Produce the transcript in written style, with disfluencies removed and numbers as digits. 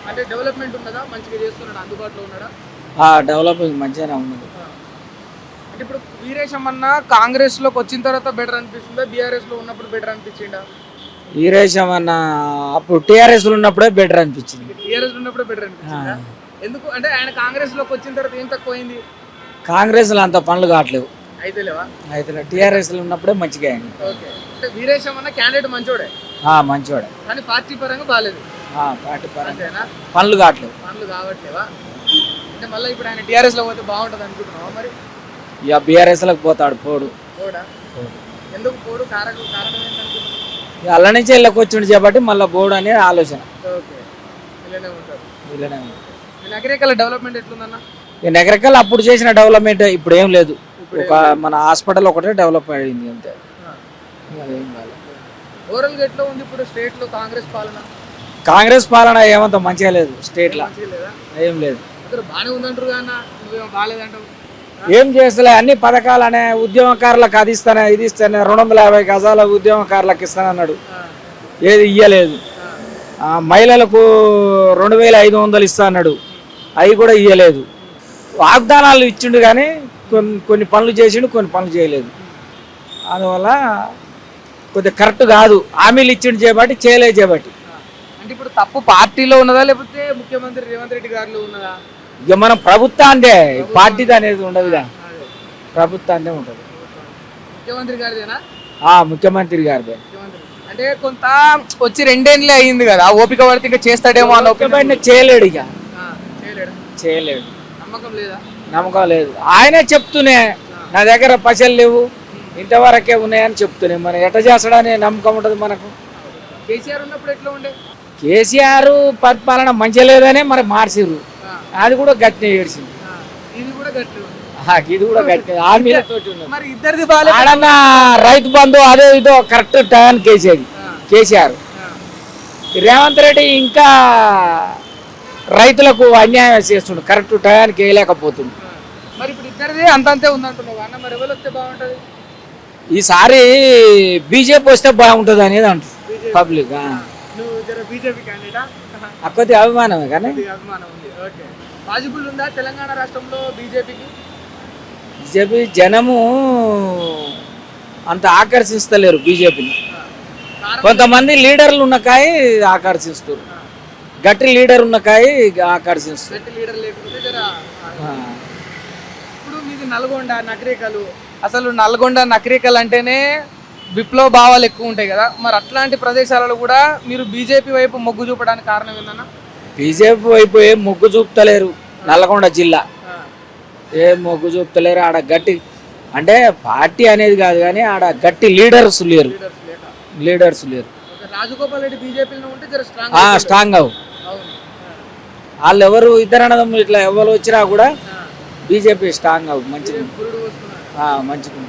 అంటే డెవలప్మెంట్ ఉన్నదా, మంచిగా చేస్తున్నాడా, అందుబాటులో ఉన్నాడా? డెవలపింగ్ మంచిగానే ఉన్నది. అంటే ఇప్పుడు వీరేశమన్న కాంగ్రెస్లోకి వచ్చిన తర్వాత బెటర్ అనిపిస్తుందా, బీఆర్ఎస్లో ఉన్నప్పుడు బెటర్ అనిపించిందా? వీరేశం అన్న అప్పుడు టీఆర్ఎస్లో ఉన్నప్పుడే బెటర్ అనిపించింది. టీఆర్ఎస్ ఉన్నప్పుడే బెటర్ అనిపించిందా? ఎందుకు అంటే ఆయన కాంగ్రెస్లోకి వచ్చిన తర్వాత ఏం తక్కువైంది? కాంగ్రెస్లో అంత పనులు కావట్లేవు. అయితే లేవా? అయితే టీఆర్ఎస్లో ఉన్నప్పుడే మంచిగా అయింది. ఓకే. అంటే వీరేశమన్న క్యాండిడేట్ మంచోడే, మంచివాడే. కానీ పార్టీ పరంగా బాగాలేదు. పార్టీ పరంగా అంతేనా? పనులు కావట్లేవు. పనులు కావట్లేవా? అంటే మళ్ళీ ఇప్పుడు ఆయన టీఆర్ఎస్లో పోతే బాగుంటుంది అనుకుంటున్నావా మరి? ఇక బీఆర్ఎస్లోకి పోతాడు, పోడు. పోడా? ఎందుకు పోడు? కారణం ఏంటనుకుంటున్నావు? అల్ల నుంచి వెళ్ళకి వచ్చిండు కాబట్టి మళ్ళీ పోడు అనే ఆలోచన. ఓకే, ఇలానే ఉంటారు. వీళ్ళనే ఉంది. నగరికల డెవలప్మెంట్ ఎట్లుందన్న? ఈ నగరికల్ అప్పుడు చేసిన డెవలప్మెంట్ ఇప్పుడు ఏం లేదు. ఒక మన హాస్పిటల్ ఒకటే డెవలప్ అయింది అంతే. ఏం కాలేదు. ఓవరాల్గా ఎట్లా ఉంది ఇప్పుడు స్టేట్లో కాంగ్రెస్ పాలన? కాంగ్రెస్ పాలన ఏమంత మంచిగా లేదు స్టేట్లో. మంచిగా లేదా? ఏం లేదు. అందరూ బాగానే ఉందంటారు అన్న, నువ్వేమో బాగాలేదంటావు. ఏం చేస్తలే, అన్ని పథకాలనే ఉద్యమకారులకు అది ఇస్తానే ఇది ఇస్తానే 250 గజాల ఉద్యమకారులకు ఇస్తానన్నాడు, ఏది ఇయ్యలేదు. మహిళలకు 2500 ఇస్తా అన్నాడు, అవి కూడా ఇయ్యలేదు. వాగ్దానాలు ఇచ్చిండు కానీ కొన్ని పనులు చేసిండు, కొన్ని పనులు చేయలేదు. అందువల్ల కొద్దిగా కరెక్ట్ కాదు. హామీలు ఇచ్చిండు చేయబట్టి చేయలేదు చేయబట్టి. అంటే ఇప్పుడు తప్పు పార్టీలో ఉన్నదా లేకపోతే ముఖ్యమంత్రి రేవంత్ రెడ్డి గారిలో ఉన్నదా? ఇక మనం ప్రభుత్వాందే, పార్టీది అనేది ఉండదుగా, ప్రభుత్వాందే ఉంటుంది. ముఖ్యమంత్రి గారిదేనా? ముఖ్యమంత్రి గారిదే. అంటే కొంత వచ్చి 2 ఏళ్ళే అయ్యింది కదా, ఓపిక పడితే ఇంకా చేస్తాడేమో అన్న ఓపిక చేయలేడు. ఇక చేయలేడు. నమ్మకం లేదా? నమ్మకం లేదు. ఆయనే చెప్తూనే నా దగ్గర పైసలు లేవు, ఇంతవరకే ఉన్నాయని చెప్తూనే మరి ఎట్లా చేస్తాడని నమ్మకం ఉంటుంది మనకు. కేసీఆర్ ఉన్నప్పుడు ఎట్లా ఉండే? కేసీఆర్ పరిపాలన మంచిగా లేదనే మరి మార్చిర్రు, అది కూడా గట్టినే ఏడ్చింది. ఇది కూడా గట్టి, ఇది కూడా గట్టి హామీలతోటి ఉన్నది. మరి ఇద్దరిది బాగా ఆడన్నా రైతు బంధు అదో ఇదో కరెక్ట్ టైంకి వేసేది కేసీఆర్. రేవంత్ రెడ్డి ఇంకా రైతులకు అన్యాయం చేస్తుండు, కరెక్ట్ టైంకి వేయలేకపోతుండు. మరి ఇప్పుడు ఇద్దరిది అంతంతే ఉందంటున్నావు అన్న, మరి ఎవరు వస్తే బాగుంటుంది? ఈసారి బీజేపీ వస్తే బాగుంటుంది అనేది అంటారు పబ్లిక్. బీజేపీ క్యాండిడేటా? కొద్ది అభిమానమే కానీ అభిమానం ఉంది. ఓకే. పాజిబుల్ ఉందా తెలంగాణ రాష్ట్రంలో బీజేపీకి? బీజేపీ జనము అంత ఆకర్షిస్తలేరు బీజేపీని. కొంతమంది లీడర్లు ఉన్న కాయ ఆకర్షిస్తారు, గట్టి లీడర్ ఉన్న కాయ ఆకర్షిస్తారు. గట్టి లీడర్ లేకపోతే ఇప్పుడు మీది నల్గొండ నకరికలు, అసలు నల్గొండ నకరికల్ అంటేనే విప్లవ భావాలు ఎక్కువ ఉంటాయి కదా, మరి అట్లాంటి ప్రదేశాలలో కూడా మీరు బీజేపీ వైపు మొగ్గు చూపడానికి కారణం ఏందన్నా? బీజేపీ వైపు ఏం మొగ్గు చూపుతలేరు. నల్గొండ జిల్లా ఏం మొగ్గు చూపుతలేరు. ఆడ గట్టి అంటే పార్టీ అనేది కాదు కానీ ఆడ గట్టి లీడర్స్ లేరు. రాజగోపాల్ రెడ్డి బీజేపీలో ఉంటే స్ట్రాంగ్ అవు. వాళ్ళు ఎవరు ఇద్దరు అన్నదమ్ములు ఇట్లా ఎవరు వచ్చినా కూడా బీజేపీ స్ట్రాంగ్ అవు, మంచిగా మంచిగా.